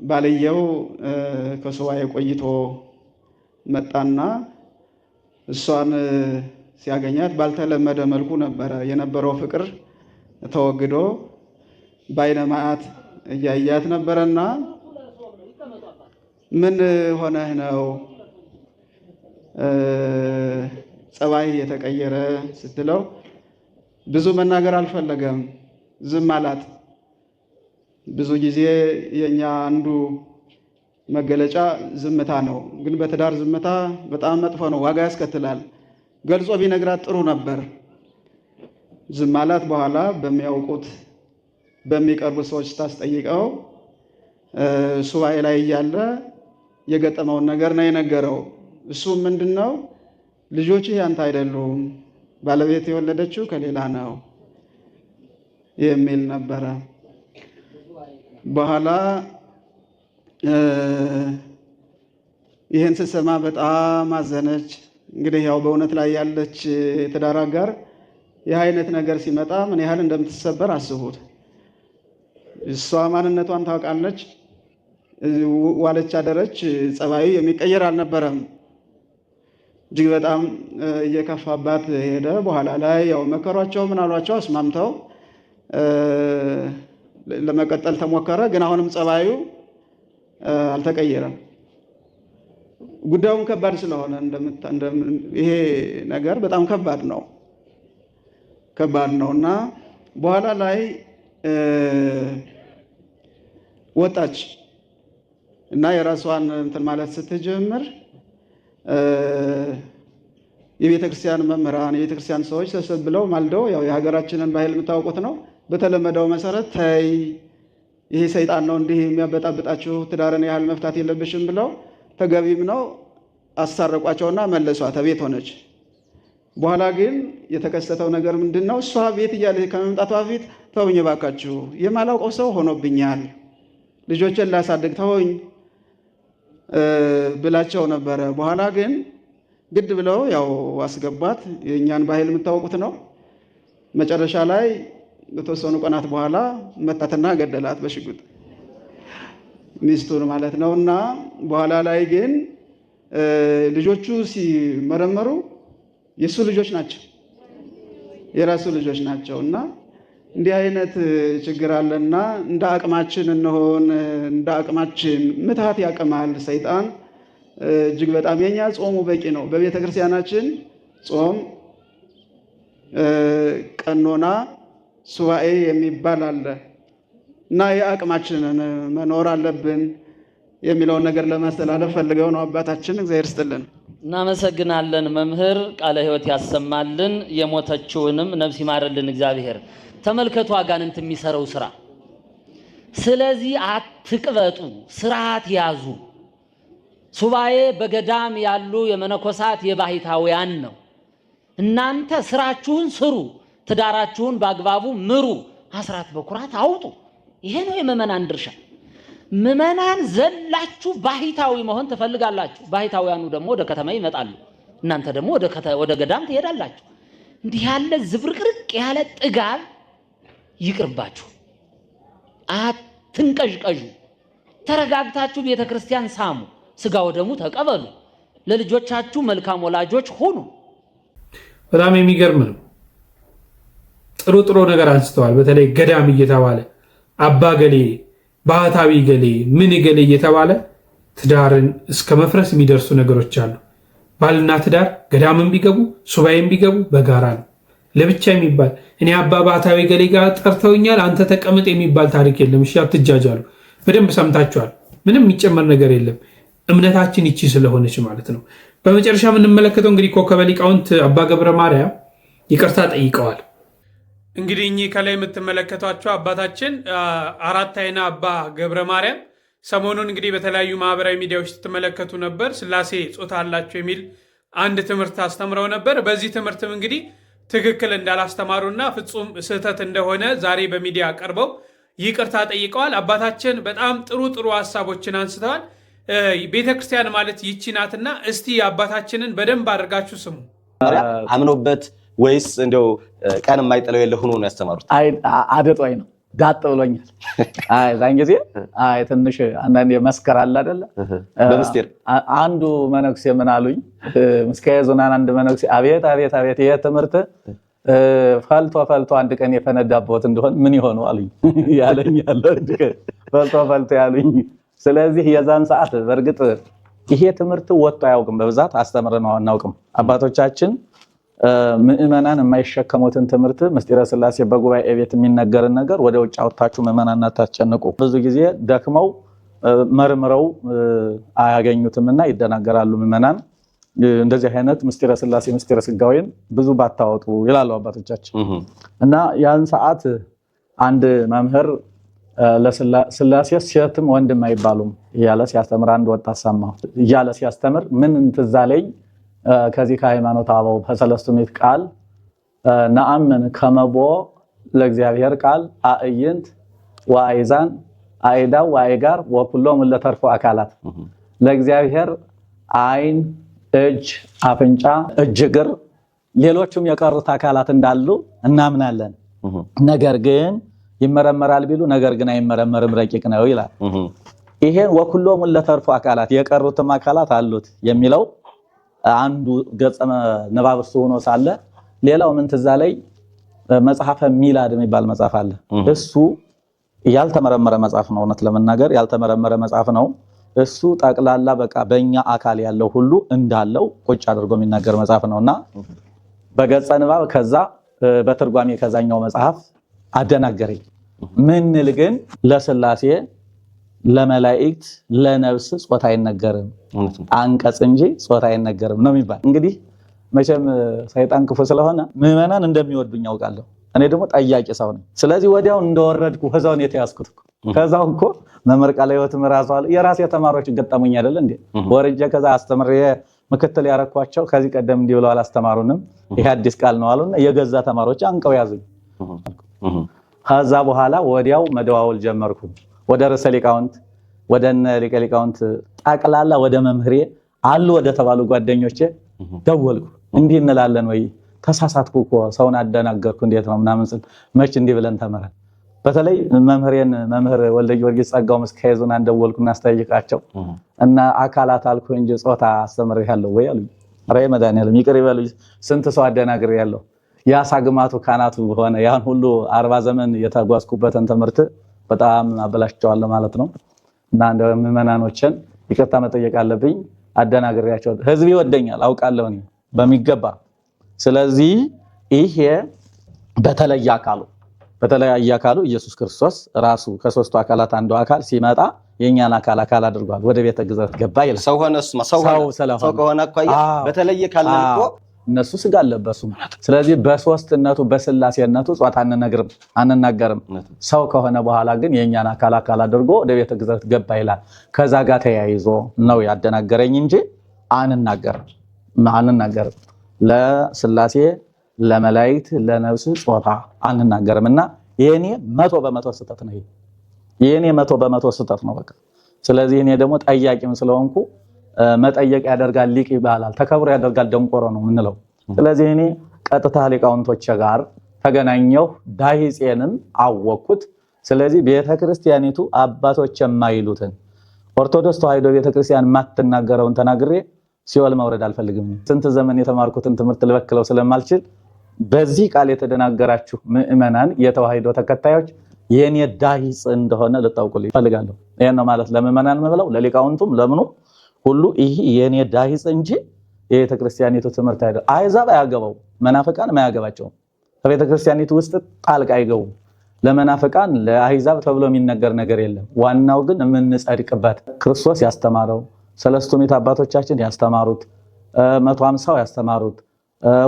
ባልየው ከሱባኤ ቆይቶ መጣና እሷን ሲያገኛት ባልተለመደ መልኩ ነበረ። የነበረው ፍቅር ተወግዶ በዓይነ መዓት እያያት ነበረና ምን ሆነህ ነው ጸባይ የተቀየረ ስትለው ብዙ መናገር አልፈለገም፣ ዝም አላት። ብዙ ጊዜ የኛ አንዱ መገለጫ ዝምታ ነው። ግን በትዳር ዝምታ በጣም መጥፎ ነው፣ ዋጋ ያስከትላል። ገልጾ ቢነግራት ጥሩ ነበር። ዝም አላት። በኋላ በሚያውቁት በሚቀርቡ ሰዎች ታስጠይቀው ሱባኤ ላይ እያለ የገጠመውን ነገር ነው የነገረው። እሱ ምንድነው? ልጆችህ ያንተ አይደሉም፣ ባለቤት የወለደችው ከሌላ ነው የሚል ነበረ። በኋላ ይህን ስትሰማ በጣም አዘነች። እንግዲህ ያው በእውነት ላይ ያለች ትዳር አጋር ይህ አይነት ነገር ሲመጣ ምን ያህል እንደምትሰበር አስቡት። እሷ ማንነቷን ታውቃለች። ዋለች አደረች፣ ጸባዩ የሚቀየር አልነበረም። እጅግ በጣም እየከፋባት ሄደ። በኋላ ላይ ያው መከሯቸው፣ ምን አሏቸው፣ አስማምተው ለመቀጠል ተሞከረ። ግን አሁንም ጸባዩ አልተቀየረም። ጉዳዩም ከባድ ስለሆነ ይሄ ነገር በጣም ከባድ ነው እና በኋላ ላይ ወጣች እና የራሷን እንትን ማለት ስትጀምር የቤተ ክርስቲያን መምህራን የቤተ ክርስቲያን ሰዎች ተሰብስበው ማልደው ያው የሀገራችንን ባህል የምታውቁት ነው። በተለመደው መሰረት ተይ ይሄ ሰይጣን ነው እንዲህ የሚያበጣብጣችሁ፣ ትዳርን ያህል መፍታት የለብሽም ብለው ተገቢም ነው አሳረቋቸውና መለሷት። ቤት ሆነች። በኋላ ግን የተከሰተው ነገር ምንድነው? እሷ ቤት እያለች ከመምጣቷ በፊት ተውኝ ባካችሁ፣ የማላውቀው ሰው ሆኖብኛል፣ ልጆችን ላሳድግ ተውኝ ብላቸው ነበረ። በኋላ ግን ግድ ብለው ያው አስገባት። የእኛን ባህል የምታውቁት ነው። መጨረሻ ላይ በተወሰኑ ቀናት በኋላ መታትና ገደላት በሽጉጥ ሚስቱን ማለት ነው። እና በኋላ ላይ ግን ልጆቹ ሲመረመሩ የሱ ልጆች ናቸው፣ የራሱ ልጆች ናቸው። እና እንዲህ አይነት ችግር አለና እንደ አቅማችን እንሆን፣ እንደ አቅማችን ምትሃት ያቅማል ሰይጣን እጅግ በጣም። የኛ ጾሙ በቂ ነው። በቤተ ክርስቲያናችን ጾም፣ ቀኖና፣ ሱባኤ የሚባል አለ እና የአቅማችንን መኖር አለብን የሚለውን ነገር ለማስተላለፍ ፈልገው ነው አባታችን። እግዚአብሔር ይስጥልን። እናመሰግናለን መምህር፣ ቃለ ሕይወት ያሰማልን፣ የሞተችውንም ነፍስ ይማርልን እግዚአብሔር። ተመልከቱ አጋንንት የሚሰራው ስራ። ስለዚህ አትቅበጡ፣ ስርዓት ያዙ። ሱባኤ በገዳም ያሉ የመነኮሳት የባሕታውያን ነው። እናንተ ስራችሁን ስሩ፣ ትዳራችሁን በአግባቡ ምሩ፣ አስራት በኩራት አውጡ። ይሄ ነው የምእመናን ድርሻ። ምእመናን ዘላችሁ ባሕታዊ መሆን ትፈልጋላችሁ። ባሕታውያኑ ደግሞ ወደ ከተማ ይመጣሉ፣ እናንተ ደግሞ ወደ ገዳም ትሄዳላችሁ። እንዲህ ያለ ዝብርቅርቅ ያለ ጥጋብ ይቅርባችሁ። አትንቀዥቀዡ። ተረጋግታችሁ ቤተ ክርስቲያን ሳሙ፣ ስጋ ወደሙ ተቀበሉ። ለልጆቻችሁ መልካም ወላጆች ሁኑ። በጣም የሚገርም ነው። ጥሩ ጥሩ ነገር አንስተዋል። በተለይ ገዳም እየተባለ አባ ገሌ፣ ባህታዊ ገሌ፣ ምን ገሌ እየተባለ ትዳርን እስከ መፍረስ የሚደርሱ ነገሮች አሉ። ባልና ትዳር ገዳምን ቢገቡ ሱባኤም ቢገቡ በጋራ ነው። ለብቻ የሚባል እኔ አባ ባታዊ ገሌ ጋር ጠርተውኛል አንተ ተቀመጥ የሚባል ታሪክ የለም። እሺ አትጃጃሉ። በደንብ ሰምታችኋል። ምንም የሚጨመር ነገር የለም። እምነታችን ይቺ ስለሆነች ማለት ነው። በመጨረሻ የምንመለከተው እንግዲህ ኮከበ ሊቃውንት አባ ገብረ ማርያም ይቅርታ ጠይቀዋል። እንግዲህ እኚህ ከላይ የምትመለከቷቸው አባታችን አራት አይና አባ ገብረ ማርያም ሰሞኑን እንግዲህ በተለያዩ ማህበራዊ ሚዲያዎች ስትመለከቱ ነበር። ስላሴ ጾታ አላቸው የሚል አንድ ትምህርት አስተምረው ነበር። በዚህ ትምህርትም እንግዲህ ትክክል እንዳላስተማሩና ፍጹም ስህተት እንደሆነ ዛሬ በሚዲያ ቀርበው ይቅርታ ጠይቀዋል። አባታችን በጣም ጥሩ ሀሳቦችን አንስተዋል። ቤተክርስቲያን ማለት ይቺ ናትና እስቲ አባታችንን በደንብ አድርጋችሁ ስሙ። አምኖበት ወይስ እንደው ቀን የማይጥለው የለ ሆኖ ነው ያስተማሩት? አደጧይ ነው ዳጥ ብሎኛል። ዛን ጊዜ ትንሽ አንዳንዴ መስከር አለ አይደለ? በምስጢር አንዱ መነኩሴ ምን አሉኝ? ምስካየ ኅዙናን አንድ መነኩሴ አቤት ይሄ ትምህርት ፈልቶ አንድ ቀን የፈነዳበት እንደሆን ምን ይሆኑ አሉኝ። ያለኝ አንድ ቀን ፈልቶ ያሉኝ። ስለዚህ የዛን ሰዓት በእርግጥ ይሄ ትምህርት ወጥቶ አያውቅም። በብዛት አስተምረነው አናውቅም። አባቶቻችን ምእመናን የማይሸከሙትን ትምህርት ምስጢረ ሥላሴ በጉባኤ ቤት የሚነገርን ነገር ወደ ውጭ አውጥታችሁ ምእመናን አታስጨንቁ። ብዙ ጊዜ ደክመው መርምረው አያገኙትምና ይደናገራሉ ምእመናን። እንደዚህ አይነት ምስጢረ ሥላሴ ምስጢረ ሥጋዌን ብዙ ባታወጡ ይላሉ አባቶቻችን። እና ያን ሰዓት አንድ መምህር ለሥላሴ ሴትም ወንድም አይባሉም እያለ ሲያስተምር አንድ ወጣት ሰማሁ። እያለ ሲያስተምር ምን ትዝ አለኝ? ከዚህ ከሃይማኖተ አበው ከሰለስቱ ምዕት ቃል ነአምን ከመቦ ለእግዚአብሔር ቃል አእይንት ወአይዛን አይዳው ወአይጋር ወኩሎም ለተርፎ አካላት ለእግዚአብሔር አይን፣ እጅ፣ አፍንጫ፣ እግር ሌሎችም የቀሩት አካላት እንዳሉ እናምናለን። ነገር ግን ይመረመራል ቢሉ ነገር ግን አይመረመርም ረቂቅ ነው ይላል። ይሄን ወኩሎም ለተርፎ አካላት የቀሩትም አካላት አሉት የሚለው አንዱ ገጸ ንባብ እሱ ሆኖ ሳለ ሌላው ምን ትዝ አለኝ? መጽሐፈ ሚላድ የሚባል መጽሐፍ አለ። እሱ ያልተመረመረ መጽሐፍ ነው። እውነት ለመናገር ያልተመረመረ መጽሐፍ ነው። እሱ ጠቅላላ በቃ በእኛ አካል ያለው ሁሉ እንዳለው ቁጭ አድርጎ የሚናገር መጽሐፍ ነውና በገጸ ንባብ ከዛ በትርጓሜ ከዛኛው መጽሐፍ አደናገረኝ። ምንል ግን ለሥላሴ ለመላእክት ለነፍስ ጾታ አይነገርም አንቀጽ እንጂ ጾታ አይነገርም ነው የሚባል። እንግዲህ መቼም ሰይጣን ክፉ ስለሆነ ምዕመናን እንደሚወዱኝ ያውቃለሁ። እኔ ደግሞ ጠያቂ ሰው ነኝ። ስለዚህ ወዲያው እንደወረድኩ ከዛው ነው የተያዝኩት። ከዛው እኮ መምህር ቃለ ሕይወትም ራሱ አለ የራሴ ተማሪዎች ገጠሙኝ አይደል እንዴ? ወርጄ ከዛ አስተምሬ ምክትል ያረኳቸው ከዚህ ቀደም እንዲህ ብለው አላስተማሩንም ይሄ አዲስ ቃል ነው አሉና የገዛ ተማሪዎች አንቀው ያዙኝ። ከዛ በኋላ ወዲያው መደዋወል ጀመርኩ ወደ ርዕሰ ሊቃውንት ወደ ሊቀ ሊቃውንት ጠቅላላ ወደ መምህሬ አሉ ወደ ተባሉ ጓደኞቼ ደወልኩ። እንዲህ እንላለን ወይ ተሳሳትኩ እኮ ሰውን አደናገርኩ እንዴት ነው ምናምን ስል መች እንዲህ ብለን ተመረን። በተለይ መምህር ወልደ ጊዮርጊስ ጸጋው ምስካየ ኅዙናን ደወልኩና አስጠይቃቸው እና አካላት አልኩ እንጂ ጾታ አስተምሬያለሁ ወይ አሉኝ። ራይ መድኃኒዓለም ይቅር ይበሉኝ ስንት ሰው አደናግሬያለሁ። ያሳግማቱ ካናቱ ሆነ ያን ሁሉ 40 ዘመን የተጓዝኩበትን ትምህርት በጣም አበላሽቸዋለሁ ማለት ነው። እና እንደ ምዕመናኖችን ይቅርታ መጠየቅ አለብኝ። አደናግሬያቸው ህዝብ ይወደኛል አውቃለሁ እኔ በሚገባ። ስለዚህ ይሄ በተለየ አካሉ ኢየሱስ ክርስቶስ ራሱ ከሶስቱ አካላት አንዱ አካል ሲመጣ የኛን አካል አድርጓል። ወደ ቤተ ግዝረት ገባ ይላል። ሰው ሆነ ሰው ከሆነ አኳያ በተለየ ካልነቆ እነሱ ስጋ አለበሱ። ስለዚህ በሶስትነቱ በስላሴነቱ ጾታ አንናገርም። ሰው ከሆነ በኋላ ግን የኛን አካል አድርጎ ወደ ቤተ ግዝረት ገባ ይላል። ከዛ ጋር ተያይዞ ነው ያደናገረኝ እንጂ አንናገርም። ለስላሴ ለመላእክት ለነፍስ ጾታ አንናገርምና የኔ 100% ስህተት ነው። የኔ 100% ስህተት ነው በቃ። ስለዚህ እኔ ደግሞ ጠያቂም ስለሆንኩ መጠየቅ ያደርጋል ሊቅ ይባላል፣ ተከብሮ ያደርጋል ደንቆሮ ነው የምንለው። ስለዚህ እኔ ቀጥታ ሊቃውንቶች ጋር ተገናኘሁ፣ ዳሂፄንም አወቅኩት። ስለዚህ ቤተክርስቲያኒቱ አባቶች የማይሉትን ኦርቶዶክስ ተዋሕዶ ቤተክርስቲያን ማትናገረውን ተናግሬ ሲኦል መውረድ አልፈልግም። ስንት ዘመን የተማርኩትን ትምህርት ልበክለው ስለማልችል በዚህ ቃል የተደናገራችሁ ምዕመናን የተዋሕዶ ተከታዮች የኔ ዳሂጽ እንደሆነ ልታውቁልኝ ፈልጋለሁ። ይሄን ነው ማለት ለምእመናን መብለው ለሊቃውንቱም ለምኑ ሁሉ ይሄ የኔ ዳሂጽ እንጂ የቤተ ክርስቲያኒቱ ትምህርት አይደለም። አሕዛብ አያገባው፣ መናፍቃን ማያገባቸው። በቤተ ክርስቲያኒቱ ውስጥ ጣልቃ አይገቡም። ለመናፍቃን ለአሕዛብ ተብሎ የሚነገር ነገር የለም። ዋናው ግን የምንጸድቅበት ክርስቶስ ያስተማረው 3 ምዕት አባቶቻችን ያስተማሩት 150 ያስተማሩት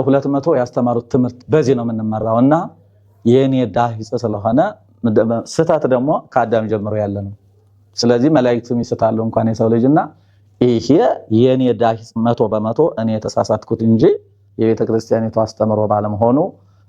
200 ያስተማሩት ትምህርት በዚህ ነው የምንመራው እና የኔ ዳሂጽ ስለሆነ ስህተት ደግሞ ከአዳም ጀምሮ ያለ ነው። ስለዚህ መላእክቱም ይስታሉ እንኳን የሰው ልጅና ይሄ የኔ ዳሂጽ 100% እኔ የተሳሳትኩት እንጂ የቤተ ክርስቲያኒቱ አስተምሮ ባለመሆኑ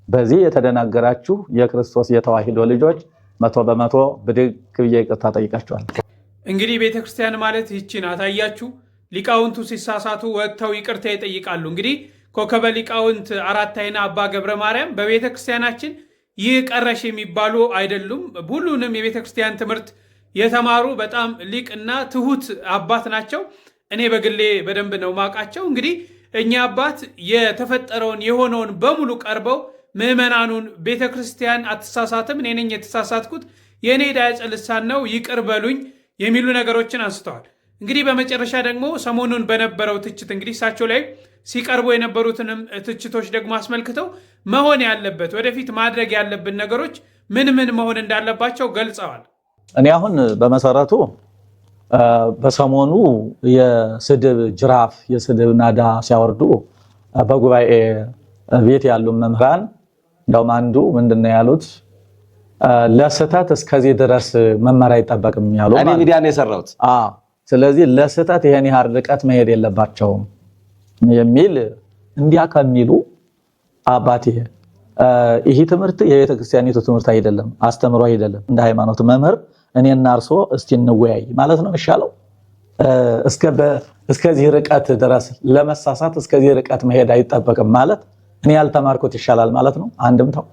በዚህ የተደናገራችሁ የክርስቶስ የተዋሂዶ ልጆች 100% ብድግ ብዬ ይቅርታ ጠይቃችኋለሁ። እንግዲህ ቤተ ክርስቲያን ማለት ይቺ ናት። አያችሁ፣ ሊቃውንቱ ሲሳሳቱ ወጥተው ይቅርታ ይጠይቃሉ። እንግዲህ ኮከበ ሊቃውንት አራት አይና አባ ገብረ ማርያም በቤተ ክርስቲያናችን ይህ ቀረሽ የሚባሉ አይደሉም። ሁሉንም የቤተ ክርስቲያን ትምህርት የተማሩ በጣም ሊቅና ትሁት አባት ናቸው። እኔ በግሌ በደንብ ነው ማውቃቸው። እንግዲህ እኛ አባት የተፈጠረውን የሆነውን በሙሉ ቀርበው ምዕመናኑን ቤተ ክርስቲያን አትሳሳትም፣ እኔ ነኝ የተሳሳትኩት፣ የእኔ ዳይጸ ልሳን ነው፣ ይቅር በሉኝ የሚሉ ነገሮችን አንስተዋል። እንግዲህ በመጨረሻ ደግሞ ሰሞኑን በነበረው ትችት እንግዲህ እሳቸው ላይ ሲቀርቡ የነበሩትንም ትችቶች ደግሞ አስመልክተው መሆን ያለበት ወደፊት ማድረግ ያለብን ነገሮች ምን ምን መሆን እንዳለባቸው ገልጸዋል። እኔ አሁን በመሰረቱ በሰሞኑ የስድብ ጅራፍ የስድብ ናዳ ሲያወርዱ በጉባኤ ቤት ያሉ መምህራን እንደውም አንዱ ምንድነው ያሉት ለስህተት እስከዚህ ድረስ መመሪያ አይጠበቅም ያሉ እኔ ቪዲዮ ነው የሰራሁት። ስለዚህ ለስህተት ይሄን ያህል ርቀት መሄድ የለባቸውም የሚል እንዲያ ከሚሉ አባቴ ይሄ ትምህርት የቤተ ክርስቲያኒቱ ትምህርት አይደለም፣ አስተምሮ አይደለም። እንደ ሃይማኖት መምህር እኔና እርሶ እስቲ እንወያይ ማለት ነው የሚሻለው። እስከዚህ ርቀት ድረስ ለመሳሳት እስከዚህ ርቀት መሄድ አይጠበቅም ማለት እኔ ያልተማርኩት ይሻላል ማለት ነው። አንድም ተው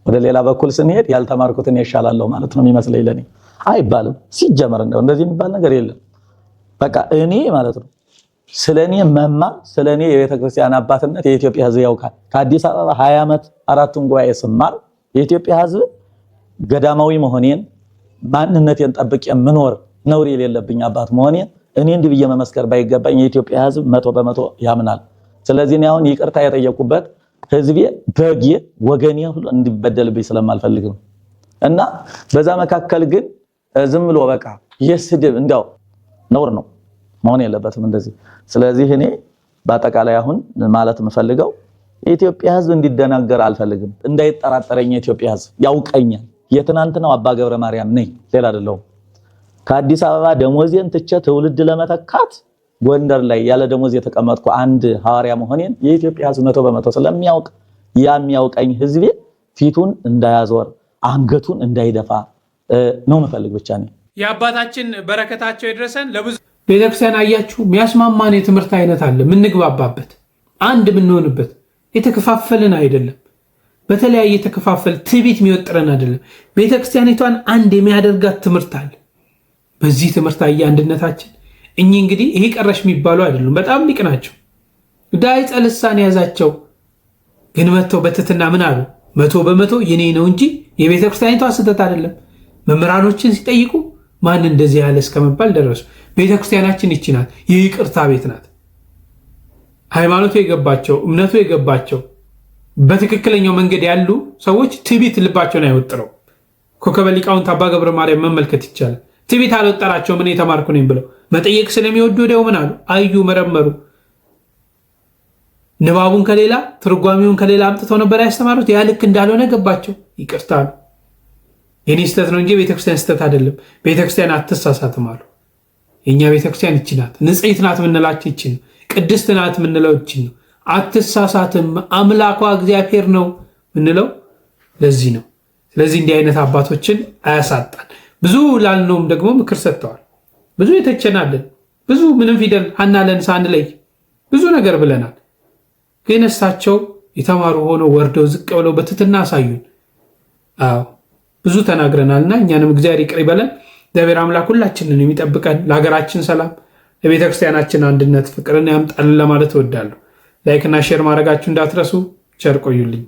ወደ ሌላ በኩል ስንሄድ ያልተማርኩት እኔ ይሻላለሁ ማለት ነው የሚመስለኝ። ለኔ አይባልም ሲጀመር እንደዚህ የሚባል ነገር የለም። በቃ እኔ ማለት ነው ስለኔ መማር ስለኔ የቤተ ክርስቲያን አባትነት የኢትዮጵያ ሕዝብ ያውቃል። ከአዲስ አበባ 20 ዓመት አራቱን ጉባኤ ስማር የኢትዮጵያ ሕዝብ ገዳማዊ መሆኔን ማንነቴን ጠብቄ ምኖር ነውር የሌለብኝ አባት መሆኔን እኔ እንዲህ ብዬ መመስከር ባይገባኝ የኢትዮጵያ ሕዝብ 100% ያምናል። ስለዚህ እኔ አሁን ይቅርታ የጠየቁበት ሕዝቤ በጌ ወገኔ ሁሉ እንዲበደልብኝ ስለማልፈልግ ነው እና በዛ መካከል ግን ዝም ብሎ በቃ የስድብ እንደው ነውር ነው መሆን የለበትም እንደዚህ። ስለዚህ እኔ በአጠቃላይ አሁን ማለት የምፈልገው የኢትዮጵያ ሕዝብ እንዲደናገር አልፈልግም። እንዳይጠራጠረኝ የኢትዮጵያ ሕዝብ ያውቀኛል። የትናንትናው አባ ገብረ ማርያም ነኝ፣ ሌላ አይደለሁም። ከአዲስ አበባ ደሞዜን ትቼ ትውልድ ለመተካት ጎንደር ላይ ያለ ደሞዝ የተቀመጥኩ አንድ ሐዋርያ መሆኔን የኢትዮጵያ ሕዝብ 100% ስለሚያውቅ የሚያውቀኝ ሕዝቤ ፊቱን እንዳያዞር አንገቱን እንዳይደፋ ነው የምፈልግ ብቻ ነኝ። የአባታችን በረከታቸው ይድረሰን። ለብዙ ቤተክርስቲያን አያችሁ የሚያስማማን የትምህርት አይነት አለ፣ የምንግባባበት አንድ የምንሆንበት የተከፋፈልን አይደለም። በተለያየ የተከፋፈል ትዕቢት የሚወጥረን አይደለም። ቤተክርስቲያኒቷን አንድ የሚያደርጋት ትምህርት አለ። በዚህ ትምህርት አየ አንድነታችን እኚህ እንግዲህ ይሄ ቀረሽ የሚባሉ አይደሉም፣ በጣም ሊቅ ናቸው። ዳይጸ ልሳን ያዛቸው ግን መተው በትትና ምን አሉ? 100% የኔ ነው እንጂ የቤተክርስቲያኒቷ ስህተት አይደለም። መምህራኖችን ሲጠይቁ ማን እንደዚህ ያለ እስከመባል ደረሱ። ቤተክርስቲያናችን ይቺ ናት፣ የይቅርታ ቤት ናት። ሃይማኖቱ የገባቸው እምነቱ የገባቸው በትክክለኛው መንገድ ያሉ ሰዎች ትዕቢት ልባቸውን አይወጥረው። ኮከበ ሊቃውንት አባ ገብረ ማርያም መመልከት ይቻላል። ትዕቢት አልወጠራቸው ምን የተማርኩ ነኝ ብለው መጠየቅ ስለሚወዱ ወዲያው ምን አሉ? አዩ፣ መረመሩ። ንባቡን ከሌላ ትርጓሜውን ከሌላ አምጥተው ነበር ያስተማሩት። ያ ልክ እንዳልሆነ ገባቸው፣ ይቅርታ አሉ። የኔ ስተት ነው እንጂ ቤተክርስቲያን ስተት አይደለም፣ ቤተክርስቲያን አትሳሳትም አሉ። የኛ ቤተክርስቲያን ይቺ ናት፣ ንጽሕት ናት የምንላቸው ይቺ ነው፣ ቅድስት ናት የምንለው ይቺ ነው። አትሳሳትም፣ አምላኳ እግዚአብሔር ነው የምንለው ለዚህ ነው። ስለዚህ እንዲህ አይነት አባቶችን አያሳጣን። ብዙ ላልነውም ደግሞ ምክር ሰጥተዋል። ብዙ የተቸናለን፣ ብዙ ምንም ፊደል አናለን ሳንለይ ብዙ ነገር ብለናል። ግን እሳቸው የተማሩ ሆነው ወርደው ዝቅ ብለው በትትና አሳዩን። አዎ ብዙ ተናግረናልና እኛንም እግዚአብሔር ይቅር ይበለን። እግዚአብሔር አምላክ ሁላችንን የሚጠብቀን፣ ለሀገራችን ሰላም፣ ለቤተክርስቲያናችን አንድነት ፍቅርን ያምጣልን ለማለት እወዳለሁ። ላይክና ሼር ማድረጋችሁ እንዳትረሱ። ቸር ቆዩልኝ።